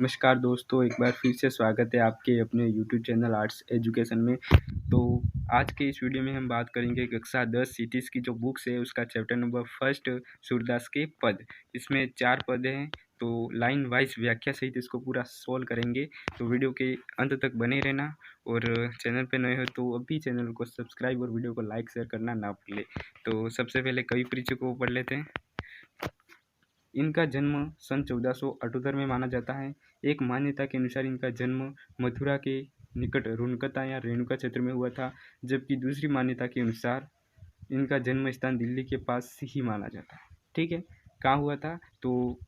नमस्कार दोस्तों, एक बार फिर से स्वागत है आपके अपने यूट्यूब चैनल आर्ट्स एजुकेशन में। तो आज के इस वीडियो में हम बात करेंगे कक्षा 10 सिटीज़ की जो बुक्स है उसका चैप्टर नंबर फर्स्ट सूरदास के पद। इसमें 4 पद हैं, तो लाइन वाइज व्याख्या सहित इसको पूरा सोल्व करेंगे। तो वीडियो के अंत तक बने रहना, और चैनल पे नए हो तो अभी चैनल को सब्सक्राइब और वीडियो को लाइक शेयर करना ना भूलें। तो सबसे पहले कवि परिचय को पढ़ लेते हैं। इनका जन्म सन 1478 में माना जाता है। एक मान्यता के अनुसार इनका जन्म मथुरा के निकट रुनकता या रेणुका क्षेत्र में हुआ था, जबकि दूसरी मान्यता के अनुसार इनका जन्म स्थान दिल्ली के पास ही माना जाता है। ठीक है, कहाँ हुआ था? तो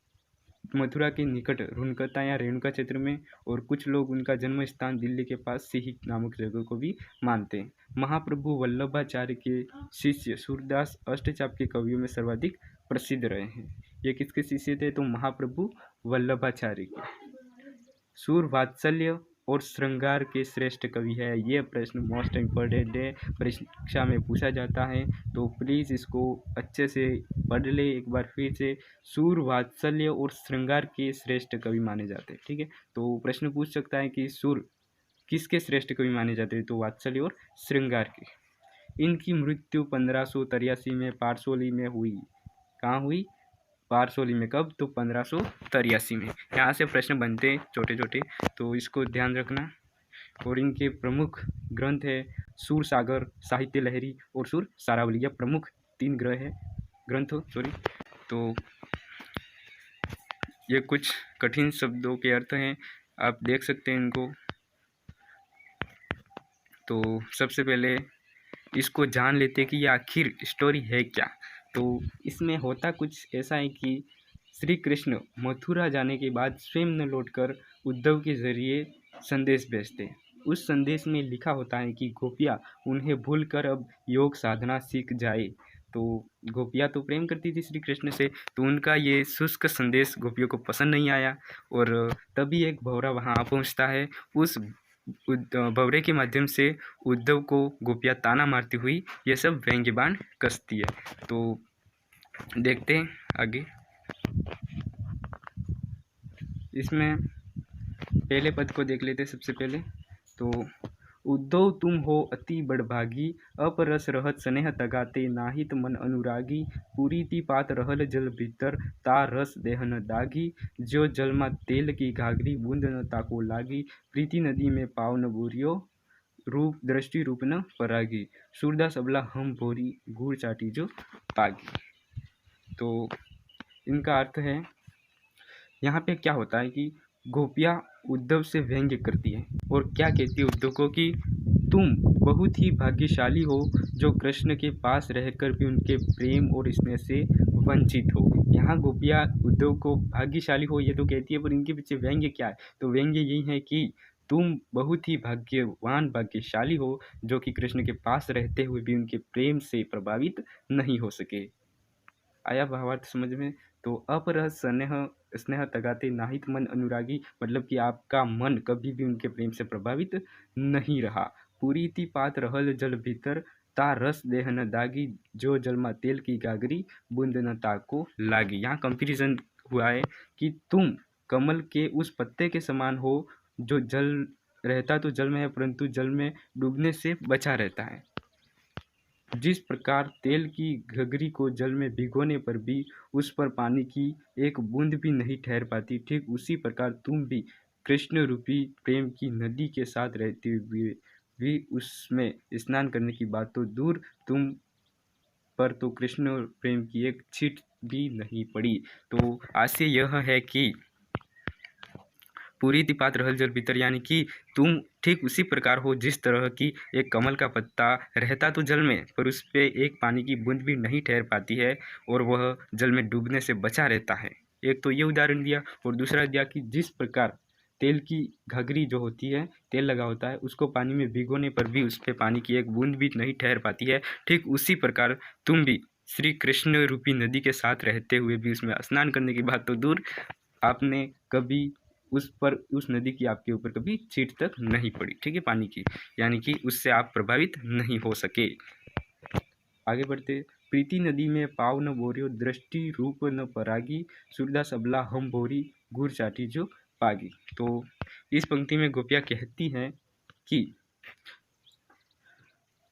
मथुरा के निकट रुनकता या रेणुका क्षेत्र में, और कुछ लोग उनका जन्म स्थान दिल्ली के पास सिही नामक जगह को भी मानते हैं। महाप्रभु वल्लभाचार्य के शिष्य सूरदास अष्टचाप के कवियों में सर्वाधिक प्रसिद्ध रहे हैं। ये किसके शिष्य थे? तो महाप्रभु वल्लभाचार्य के। सूर वात्सल्य और श्रृंगार के श्रेष्ठ कवि है। ये प्रश्न मोस्ट इम्पोर्टेंट है, परीक्षा में पूछा जाता है, तो प्लीज़ इसको अच्छे से पढ़ ले एक बार फिर से। सूर वात्सल्य और श्रृंगार के श्रेष्ठ कवि माने जाते हैं। ठीक है, तो प्रश्न पूछ सकता है कि सूर किसके श्रेष्ठ कवि माने जाते हैं? तो वात्सल्य और श्रृंगार के। इनकी मृत्यु 1583 में पारसोली में हुई। कहाँ हुई? पारसोली में। कब? तो 1583 में। यहाँ से प्रश्न बनते हैं छोटे छोटे, तो इसको ध्यान रखना। और इनके प्रमुख ग्रंथ है सूर सागर, साहित्य लहरी और सूर सारावली। यह प्रमुख 3 ग्रंथ। तो ये कुछ कठिन शब्दों के अर्थ हैं, आप देख सकते हैं इनको। तो सबसे पहले इसको जान लेते हैं कि ये आखिर स्टोरी है क्या। तो इसमें होता कुछ ऐसा है कि श्री कृष्ण मथुरा जाने के बाद स्वयं न लौटकर उद्धव के जरिए संदेश भेजते। उस संदेश में लिखा होता है कि गोपियाँ उन्हें भूलकर अब योग साधना सीख जाए। तो गोपियाँ तो प्रेम करती थी श्री कृष्ण से, तो उनका ये शुष्क संदेश गोपियों को पसंद नहीं आया, और तभी एक भौरा वहाँ आ पहुँचता है। उस भौरे के माध्यम से उद्धव को गोपियाँ ताना मारती हुई ये सब व्यंग्य बाण कसती है। तो देखते हैं आगे। इसमें पहले पद को देख लेते सबसे पहले। तो उद्धव तुम हो अति बड़भागी, अपरस रहत स्नेह तगाते, नाहित मन अनुरागी, पूरीति पात रहल जल भीतर, ता रस देहन दागी, जो जलमा तेल की घाघरी, बूंद न ताको लागी, प्रीति नदी में पाव न बोरियो, रूप दृष्टि रूप न परागी, सूरदास अबला हम भोरी, घूर चाटी जो पागी। तो इनका अर्थ है, यहाँ पे क्या होता है कि गोपियाँ उद्धव से व्यंग्य करती है और क्या कहती है उद्धव को कि तुम बहुत ही भाग्यशाली हो जो कृष्ण के पास रहकर भी उनके प्रेम और स्नेह से वंचित हो। यहाँ गोपियाँ उद्धव को भाग्यशाली हो ये तो कहती है, पर इनके पीछे व्यंग्य क्या है? तो व्यंग्य यही है कि तुम बहुत ही भाग्यवान भाग्यशाली हो जो कि कृष्ण के पास रहते हुए भी उनके प्रेम से प्रभावित नहीं हो सके। आया भावार्थ समझ में? तो अपरह स्नेह तगाते, नाहित मन अनुरागी, मतलब कि आपका मन कभी भी उनके प्रेम से प्रभावित नहीं रहा। पूरीति पात रहल जल भीतर, ता रस देह न दागी, जो जलमा तेल की गागरी, बूंद न ताको लागी। यहाँ कंपेरिजन हुआ है कि तुम कमल के उस पत्ते के समान हो जो जल रहता तो जल में है, परंतु जल में डूबने से बचा रहता है। जिस प्रकार तेल की घघरी को जल में भिगोने पर भी उस पर पानी की एक बूंद भी नहीं ठहर पाती, ठीक उसी प्रकार तुम भी कृष्ण रूपी प्रेम की नदी के साथ रहते हुए भी उसमें स्नान करने की बात तो दूर, तुम पर तो कृष्ण प्रेम की एक छींट भी नहीं पड़ी। तो आशय यह है कि पूरी तिपात रहल जल भीतर, यानी कि तुम ठीक उसी प्रकार हो जिस तरह की एक कमल का पत्ता रहता तो जल में, पर उस पर एक पानी की बूंद भी नहीं ठहर पाती है और वह जल में डूबने से बचा रहता है। एक तो ये उदाहरण दिया, और दूसरा दिया कि जिस प्रकार तेल की घघरी जो होती है, तेल लगा होता है, उसको पानी में भिगोने पर भी उस पर पानी की एक बूंद भी नहीं ठहर पाती है, ठीक उसी प्रकार तुम भी श्री कृष्ण रूपी नदी के साथ रहते हुए भी उसमें स्नान करने की बात तो दूर, आपने कभी उस नदी की आपके ऊपर कभी छींट तक नहीं पड़ी। ठीक है, पानी की, यानी कि उससे आप प्रभावित नहीं हो सके। आगे बढ़ते। प्रीति नदी में पाव न बोरियो, दृष्टि रूप न परागी, सूरदास अबला हम भोरी, घूर चाटी जो पागी। तो इस पंक्ति में गोपियाँ कहती हैं कि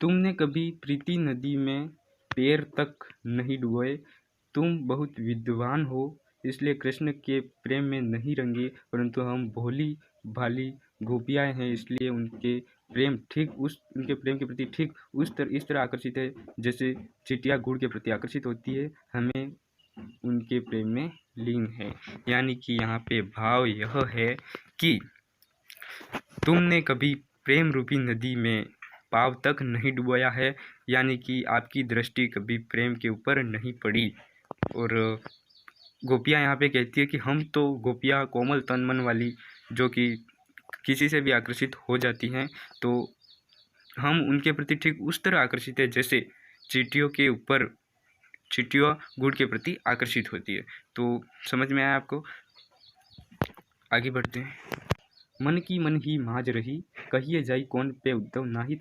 तुमने कभी प्रीति नदी में पैर तक नहीं डुबोए, तुम बहुत विद्वान हो इसलिए कृष्ण के प्रेम में नहीं रंगे, परंतु हम भोली भाली गोपियाँ हैं इसलिए उनके प्रेम के प्रति ठीक इस तरह आकर्षित है जैसे चिटिया गुड़ के प्रति आकर्षित होती है, हमें उनके प्रेम में लीन है। यानी कि यहाँ पे भाव यह है कि तुमने कभी प्रेम रूपी नदी में पाँव तक नहीं डुबोया है, यानी कि आपकी दृष्टि कभी प्रेम के ऊपर नहीं पड़ी। और गोपियाँ यहाँ पे कहती है कि हम तो गोपियाँ कोमल तन मन वाली जो कि किसी से भी आकर्षित हो जाती हैं, तो हम उनके प्रति ठीक उस तरह आकर्षित है जैसे चींटियों गुड़ के प्रति आकर्षित होती है। तो समझ में आया आपको? आगे बढ़ते हैं। मन की मन ही माज रही, कहिए जाई कौन पे उद्धव, नाही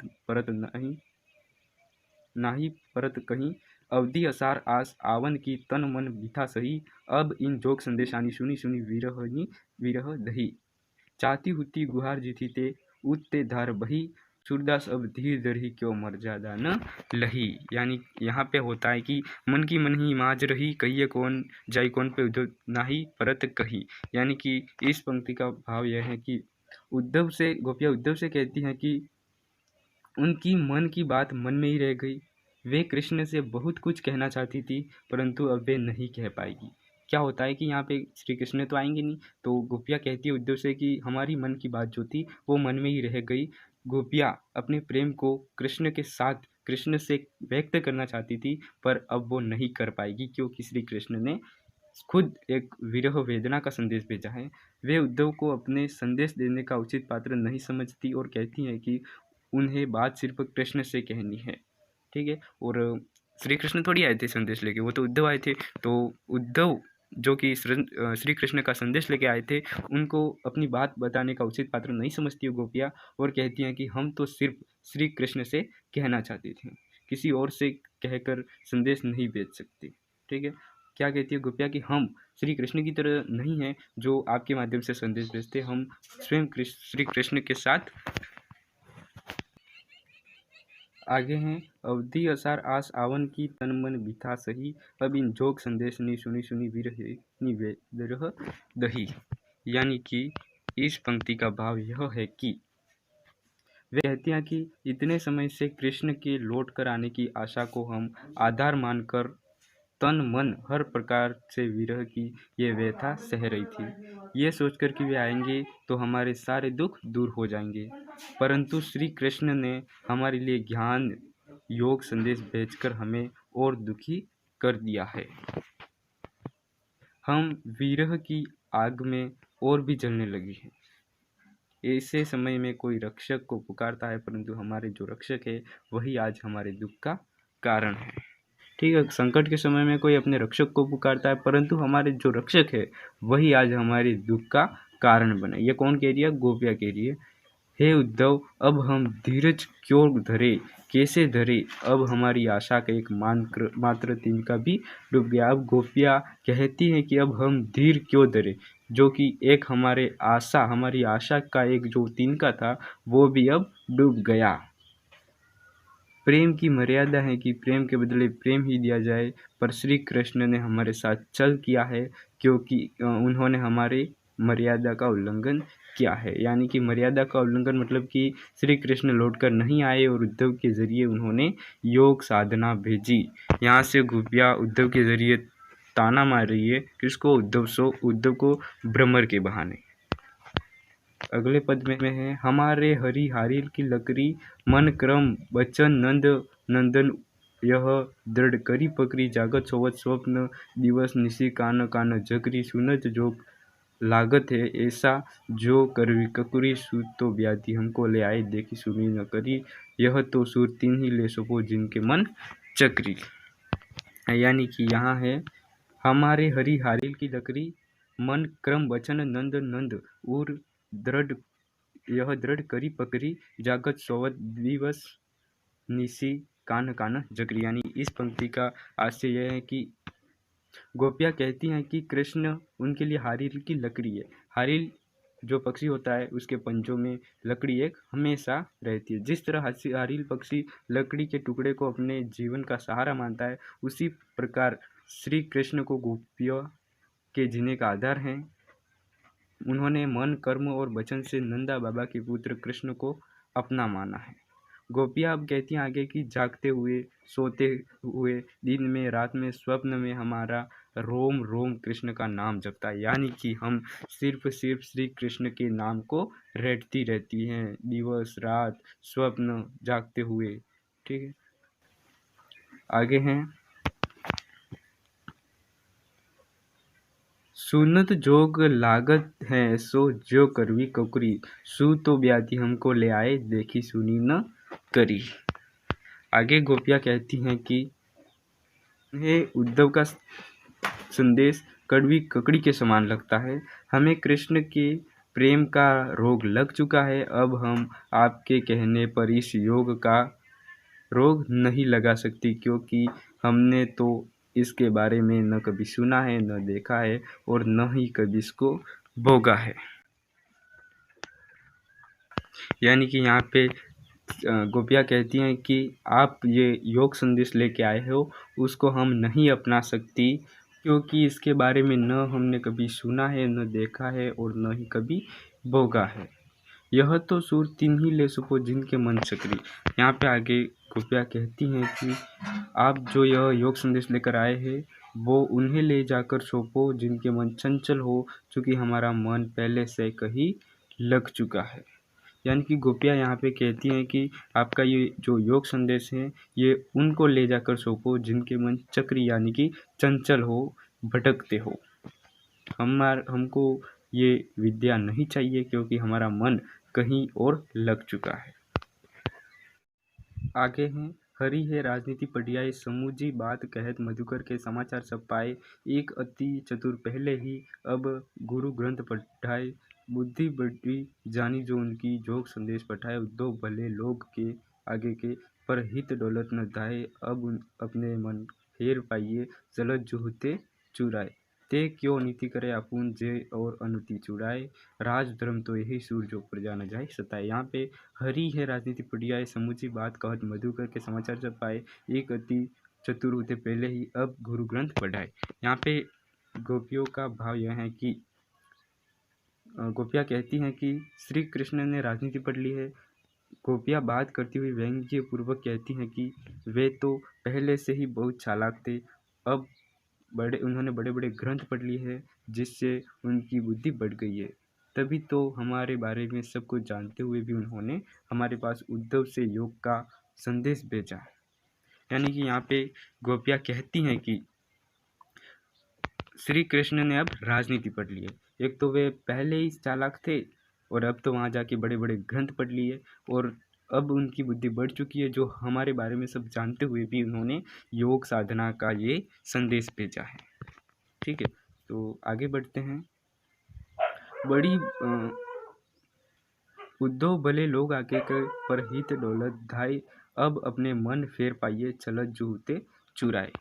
परत कहीं, अवधि असार आस आवन की तन मन बिथा सही, अब इन जोग संदेशानी सुनी सुनी विरह दही, चाहती हुती गुहार जीथी ते उठते धार बही, सूरदास अब धीर धरही क्यों मर्यादा न लही। यानी यहाँ पे होता है कि मन की मन ही माज रही, कहिए कौन जाई कौन पे उद्धव, नाही परत कही। यानी कि इस पंक्ति का भाव यह है कि गोपियाँ उद्धव से कहती हैं कि उनकी मन की बात मन में ही रह गई, वे कृष्ण से बहुत कुछ कहना चाहती थी परंतु अब वे नहीं कह पाएगी। क्या होता है कि यहाँ पे श्री कृष्ण तो आएंगे नहीं, तो गोपियाँ कहती है उद्धव से कि हमारी मन की बात जो थी वो मन में ही रह गई। गोपियाँ अपने प्रेम को कृष्ण से व्यक्त करना चाहती थी पर अब वो नहीं कर पाएगी क्योंकि श्री कृष्ण ने खुद एक विरह वेदना का संदेश भेजा है। वे उद्धव को अपने संदेश देने का उचित पात्र नहीं समझती और कहती हैं कि उन्हें बात सिर्फ कृष्ण से कहनी है। ठीक है, और श्री कृष्ण थोड़ी आए थे संदेश लेके, वो तो उद्धव आए थे। तो उद्धव जो कि श्री कृष्ण का संदेश लेके आए थे, उनको अपनी बात बताने का उचित पात्र नहीं समझती है गोपियाँ और कहती हैं कि हम तो सिर्फ श्री कृष्ण से कहना चाहते थे, किसी और से कहकर संदेश नहीं भेज सकते। ठीक है, क्या कहती है गोपियाँ कि हम श्री कृष्ण की तरह नहीं हैं जो आपके माध्यम से संदेश भेजते, हम स्वयं श्री कृष्ण के साथ आगे हैं। अवधि असार आस आवन की तन मन बिथा सही, अब इन जोग संदेश ने सुनी सुनी विरह दही। यानी कि इस पंक्ति का भाव यह है कि वे कहती हैं कि इतने समय से कृष्ण के लौट कर आने की आशा को हम आधार मानकर तन मन हर प्रकार से विरह की ये व्यथा सह रही थी। ये सोचकर कि वे आएंगे तो हमारे सारे दुख दूर हो जाएंगे, परंतु श्री कृष्ण ने हमारे लिए ज्ञान योग संदेश भेजकर हमें और दुखी कर दिया है। हम विरह की आग में और भी जलने लगे हैं। ऐसे समय में कोई रक्षक को पुकारता है परंतु हमारे जो रक्षक है वही आज हमारे दुख का कारण है। ठीक है, संकट के समय में कोई अपने रक्षक को पुकारता है परंतु हमारे जो रक्षक है वही आज हमारे दुख का कारण बने। ये कौन कह रही है? गोपिया कह रही है, हे उद्धव अब हम धीरज क्यों धरे, कैसे धरे, अब हमारी आशा का एक मात्र तिनका भी डूब गया। अब गोपिया कहती हैं कि अब हम धीर क्यों धरे, जो कि एक हमारी आशा का एक जो तिनका था वो भी अब डूब गया। प्रेम की मर्यादा है कि प्रेम के बदले प्रेम ही दिया जाए, पर श्री कृष्ण ने हमारे साथ छल किया है क्योंकि उन्होंने हमारे मर्यादा का उल्लंघन किया है। यानी कि मर्यादा का उल्लंघन मतलब कि श्री कृष्ण लौटकर नहीं आए और उद्धव के जरिए उन्होंने योग साधना भेजी। यहाँ से गोपियाँ उद्धव के जरिए ताना मार रही है किसको? उद्धव को भ्रमर के बहाने। अगले पद में है, हमारे हरि हारिल की लकड़ी, मन क्रम बचन नंदन यह दृढ़ करी पकड़ी, जागत सोवत स्वप्न दिवस निशी कान कान जगरी, सुनत जो लागत है ऐसा जो करवी ककुरी, सूत तो व्याधि हमको ले आए देखी सुनी न करी, यह तो सुर तीन ही ले सको जिनके मन चक्री। यानी कि यहाँ है, हमारे हरि हारिल की लकड़ी, मन क्रम वचन नंद और दृढ़ करी पकड़ी, जागत सोवत दिवस निशी कान कान जगरी। यानी इस पंक्ति का आशय यह है कि गोपियाँ कहती हैं कि कृष्ण उनके लिए हारिल की लकड़ी है। हारिल जो पक्षी होता है उसके पंजों में लकड़ी एक हमेशा रहती है। जिस तरह हारिल पक्षी लकड़ी के टुकड़े को अपने जीवन का सहारा मानता है, उसी प्रकार श्री कृष्ण को गोपियों के जीने का आधार हैं। उन्होंने मन, कर्म और वचन से नंदा बाबा के पुत्र कृष्ण को अपना माना है। गोपियाँ अब कहती हैं आगे कि जागते हुए, सोते हुए, दिन में, रात में, स्वप्न में हमारा रोम रोम कृष्ण का नाम जपता है। यानी कि हम सिर्फ श्री कृष्ण के नाम को रटती रहती हैं, दिवस रात, स्वप्न, जागते हुए। ठीक है, आगे हैं, सुनत जोग लागत है सो जो करवी ककुरी, सु तो ब्याती हमको ले आए देखी सुनी न करी। आगे गोपियाँ कहती हैं कि हे उद्धव का संदेश कड़वी ककड़ी के समान लगता है। हमें कृष्ण के प्रेम का रोग लग चुका है। अब हम आपके कहने पर इस योग का रोग नहीं लगा सकती, क्योंकि हमने तो इसके बारे में न कभी सुना है, न देखा है और न ही कभी इसको भोगा है। यानी कि यहाँ पे गोपियाँ कहती हैं कि आप ये योग संदेश लेके आए हो, उसको हम नहीं अपना सकती, क्योंकि इसके बारे में न हमने कभी सुना है, न देखा है और न ही कभी भोगा है। यह तो सुर तीन ही ले सुपो जिनके मन चक्री। यहाँ पे आगे गोपियाँ कहती हैं कि आप जो यह योग संदेश लेकर आए हैं, वो उन्हें ले जाकर सौंपो जिनके मन चंचल हो, चूँकि हमारा मन पहले से कहीं लग चुका है। यानी कि गोपियाँ यहाँ पे कहती हैं कि आपका ये जो योग संदेश है, ये उनको ले जाकर सौंपो जिनके मन चक्री यानी कि चंचल हो, भटकते हो। हमको ये विद्या नहीं चाहिए, क्योंकि हमारा मन कहीं और लग चुका है। आगे हैं, हरी है राजनीति पढ़ियाई, समूची बात कहत मधुकर के समाचार सब पाए, एक अति चतुर पहले ही अब गुरु ग्रंथ पढ़ाए, बुद्धि बड़ी जानी जो उनकी जोग संदेश पठाए, उद्धव भले लोग के आगे के पर हित दौलत न धाए, अब अपने मन फेर पाइए चलत जो होते चुराए, ते क्यों नीति करे अपुन जे और अनुति चुराए, राज धर्म तो यही सूर जो प्रजा न जाए सताए। यहाँ पे हरी है राजनीति पढ़ियाए, समूची बात कहत मधुकर के समाचार जब पाए, एक अति चतुर होते पहले ही अब गुरु ग्रंथ पढ़ाए। यहाँ पे गोपियों का भाव यह है कि गोपियाँ कहती हैं कि श्री कृष्ण ने राजनीति पढ़ ली है। गोपियाँ बात करती हुई व्यंग्य पूर्वक कहती हैं कि वे तो पहले से ही बहुत चालाक थे, अब उन्होंने बड़े बड़े ग्रंथ पढ़ लिए हैं, जिससे उनकी बुद्धि बढ़ गई है। तभी तो हमारे बारे में सब कुछ जानते हुए भी उन्होंने हमारे पास उद्धव से योग का संदेश भेजा। यानी कि यहाँ पे गोपियाँ कहती हैं कि श्री कृष्ण ने अब राजनीति पढ़ ली है। एक तो वे पहले ही चालाक थे और अब तो वहाँ जाके बड़े बड़े ग्रंथ पढ़ लिए, और अब उनकी बुद्धि बढ़ चुकी है, जो हमारे बारे में सब जानते हुए भी उन्होंने योग साधना का ये संदेश भेजा है। ठीक है, तो आगे बढ़ते हैं। बड़ी उद्धव भले लोग आगे के पर हित दौलत धाय, अब अपने मन फेर पाइए चलत जो होते चुराए।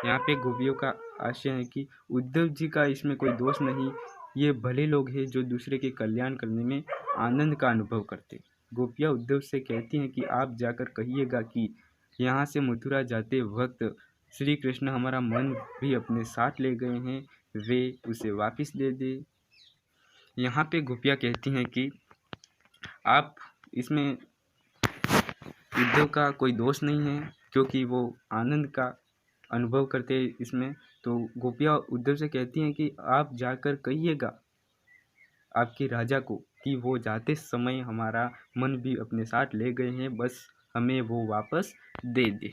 यहाँ पे गोपियों का आशय है कि उद्धव जी का इसमें कोई दोष नहीं, ये भले लोग हैं जो दूसरे के कल्याण करने में आनंद का अनुभव करते। गोपियाँ उद्धव से कहती हैं कि आप जाकर कहिएगा कि यहाँ से मथुरा जाते वक्त श्री कृष्ण हमारा मन भी अपने साथ ले गए हैं, वे उसे वापस दे दे। यहाँ पे गोपियाँ कहती हैं कि आप इसमें उद्धव का कोई दोष नहीं है, क्योंकि वो आनंद का अनुभव करते हैं इसमें। तो गोपियाँ उद्धव से कहती हैं कि आप जाकर कहिएगा आपके राजा को कि वो जाते समय हमारा मन भी अपने साथ ले गए हैं, बस हमें वो वापस दे दे।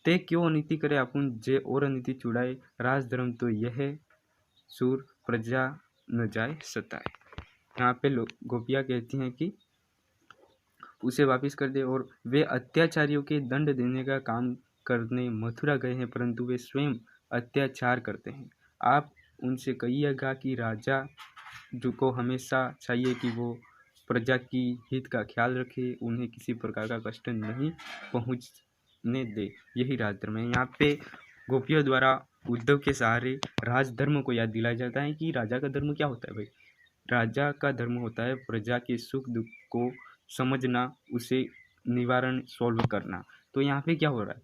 ते क्यों अनिति करे अपुन जे और अनिति चुड़ाए, राज धर्म तो यह सूर प्रजा न जाए सताए। यहाँ पे गोपियाँ कहती हैं कि उसे वापस कर दे, और वे अत्याचारियों के दंड देने का काम करने मथुरा गए हैं, परंतु वे स्वयं अत्याचार करते हैं। आप उनसे कहिएगा कि राजा जो को हमेशा चाहिए कि वो प्रजा की हित का ख्याल रखे, उन्हें किसी प्रकार का कष्ट नहीं पहुंचने दे, यही राजधर्म है। यहाँ पे गोपियों द्वारा उद्धव के सहारे राजधर्म को याद दिलाया जाता है कि राजा का धर्म क्या होता है भाई। राजा का धर्म होता है प्रजा के सुख दुख को समझना, उसे निवारण सॉल्व करना। तो यहाँ पे क्या हो रहा है,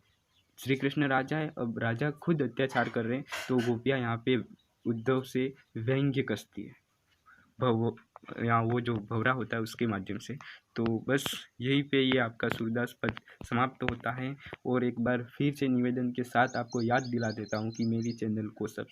श्री कृष्ण राजा है, अब राजा खुद अत्याचार कर रहे हैं, तो गोपियाँ यहाँ पे उद्धव से व्यंग्य कसती है, भव यहाँ वो जो भवरा होता है उसके माध्यम से। तो बस यहीं पे ये आपका सूरदास पद समाप्त होता है। और एक बार फिर से निवेदन के साथ आपको याद दिला देता हूँ कि मेरी चैनल को